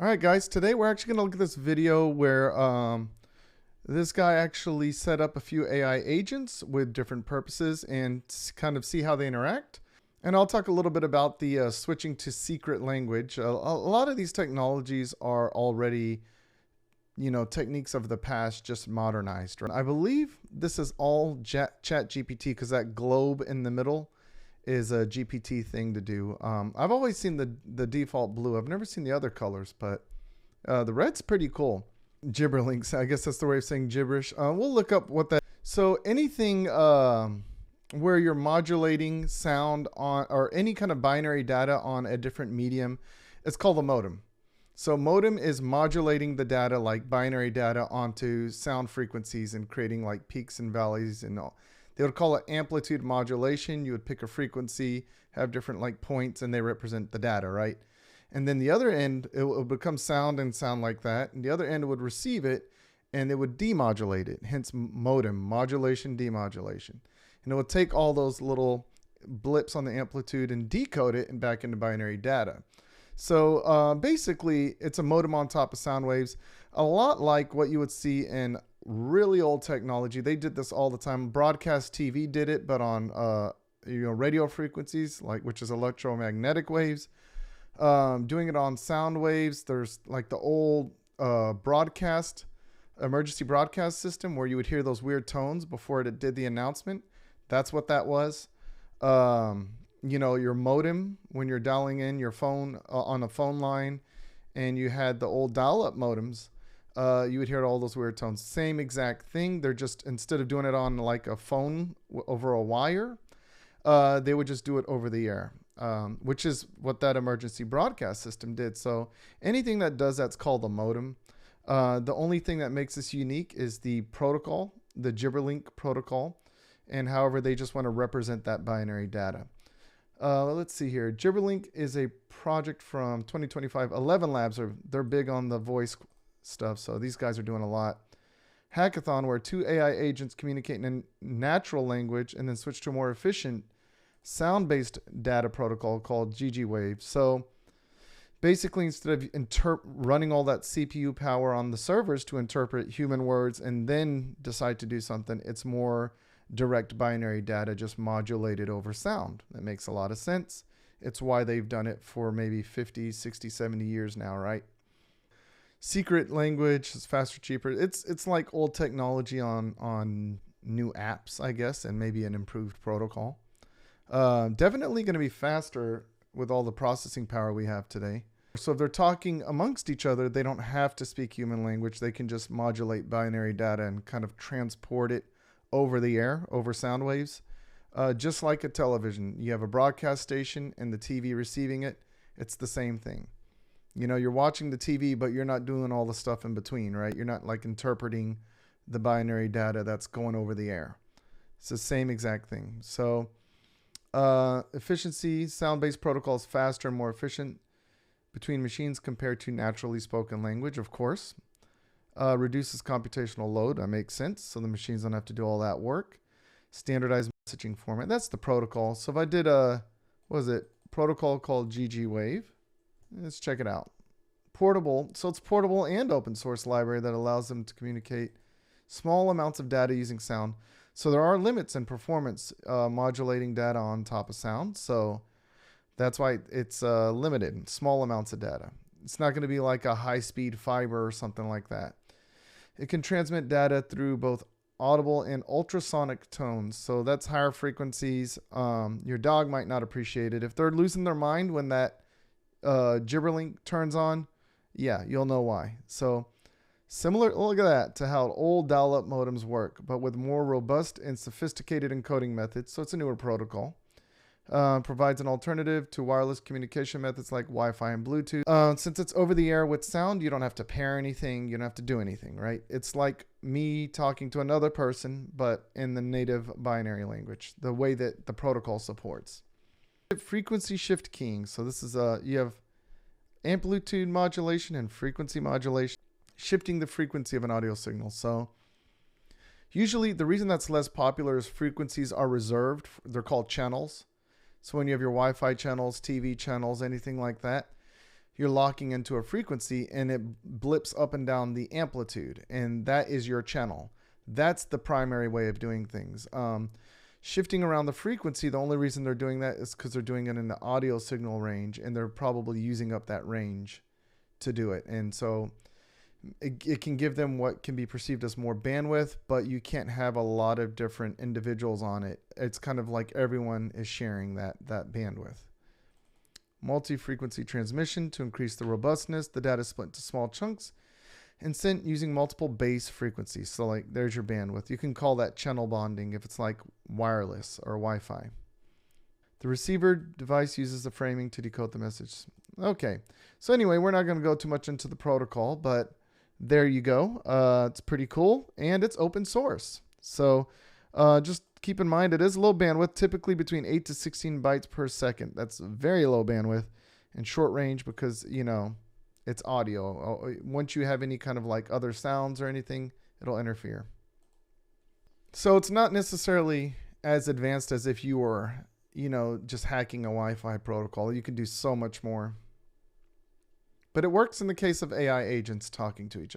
All right, guys, today we're actually going to look at this video where this guy actually set up a few AI agents with different purposes and kind of see how they interact. And I'll talk a little bit about the switching to secret language. A lot of these technologies are already, techniques of the past, just modernized. Right? I believe this is all Chat GPT because that globe in the middle is a GPT thing to do. I've always seen the default blue. I've never seen the other colors, but the red's pretty cool. Gibberlinks, I guess that's the way of saying gibberish. We'll look up what that. So anything where you're modulating sound on or any kind of binary data on a different medium, it's called a modem. So modem is modulating the data like binary data onto sound frequencies and creating like peaks and valleys and all. They would call it amplitude modulation. You would pick a frequency, have different like points, and they represent the data, right? And then the other end, it would become sound and sound like that. And the other end would receive it, and it would demodulate it. Hence modem, modulation, demodulation. And it would take all those little blips on the amplitude and decode it and back into binary data. So basically, it's a modem on top of sound waves, a lot like what you would see in really old technology. They did this all the time. Broadcast TV did it, but on radio frequencies, which is electromagnetic waves. Doing it on sound waves. There's like the old emergency broadcast system where you would hear those weird tones before it did the announcement. That's what that was. Your modem, when you're dialing in your phone on a phone line, and you had the old dial-up modems, you would hear all those weird tones. Same exact thing. They're just, instead of doing it on like a phone over a wire, they would just do it over the air, which is what that emergency broadcast system did. So anything that does that's called a modem. The only thing that makes this unique is the protocol, the Gibberlink protocol, and however they just want to represent that binary data. Let's see here. Gibberlink is a project from 2025. ElevenLabs they're big on the voice stuff, so these guys are doing a lot. Hackathon, where two AI agents communicate in natural language and then switch to a more efficient sound-based data protocol called GGWave. So basically, instead of running all that CPU power on the servers to interpret human words and then decide to do something, it's more direct binary data just modulated over sound. That makes a lot of sense. It's why they've done it for maybe 50, 60, 70 years now, right? Secret language is faster, cheaper. It's like old technology on new apps, I guess, and maybe an improved protocol. Definitely going to be faster with all the processing power we have today. So if they're talking amongst each other, they don't have to speak human language. They can just modulate binary data and kind of transport it over the air, over sound waves. Just like a television. You have a broadcast station and the TV receiving it. It's the same thing. You're watching the TV, but you're not doing all the stuff in between, right? You're not like interpreting the binary data that's going over the air. It's the same exact thing. So efficiency, sound-based protocols faster and more efficient between machines compared to naturally spoken language, of course. Reduces computational load. That makes sense. So the machines don't have to do all that work. Standardized messaging format. That's the protocol. So if I did protocol called GGWave. Let's check it out. Portable. So it's portable and open source library that allows them to communicate small amounts of data using sound. So there are limits in performance modulating data on top of sound. So that's why it's limited, small amounts of data. It's not going to be like a high-speed fiber or something like that. It can transmit data through both audible and ultrasonic tones. So that's higher frequencies. Your dog might not appreciate it. If they're losing their mind when that Gibberlink turns on, yeah, you'll know why. So similar, look at that, to how old dial-up modems work, but with more robust and sophisticated encoding methods. So it's a newer protocol. Provides an alternative to wireless communication methods like Wi-Fi and Bluetooth. Since it's over the air with sound, you don't have to pair anything. You don't have to do anything, right? It's like me talking to another person, but in the native binary language, the way that the protocol supports. Frequency shift keying. So this is you have amplitude modulation and frequency modulation, shifting the frequency of an audio signal. So usually the reason that's less popular is frequencies are reserved. They're called channels. So when you have your Wi-Fi channels, TV channels, anything like that, you're locking into a frequency and it blips up and down the amplitude, and that is your channel. That's the primary way of doing things. Shifting around the frequency, the only reason they're doing that is because they're doing it in the audio signal range, and they're probably using up that range to do it. And so it can give them what can be perceived as more bandwidth, but you can't have a lot of different individuals on it. It's kind of like everyone is sharing that bandwidth. Multi-frequency transmission to increase the robustness. The data is split into small chunks and sent using multiple base frequencies. So like there's your bandwidth. You can call that channel bonding if it's like wireless or Wi-Fi. The receiver device uses the framing to decode the message. Okay, so anyway, we're not going to go too much into the protocol, but there you go. It's pretty cool, and it's open source. So just keep in mind it is low bandwidth, typically between 8 to 16 bytes per second. That's very low bandwidth and short range because, you know, it's audio. Once you have any kind of like other sounds or anything, it'll interfere. So it's not necessarily as advanced as if you were, you know, just hacking a Wi-Fi protocol. You can do so much more. But it works in the case of AI agents talking to each other.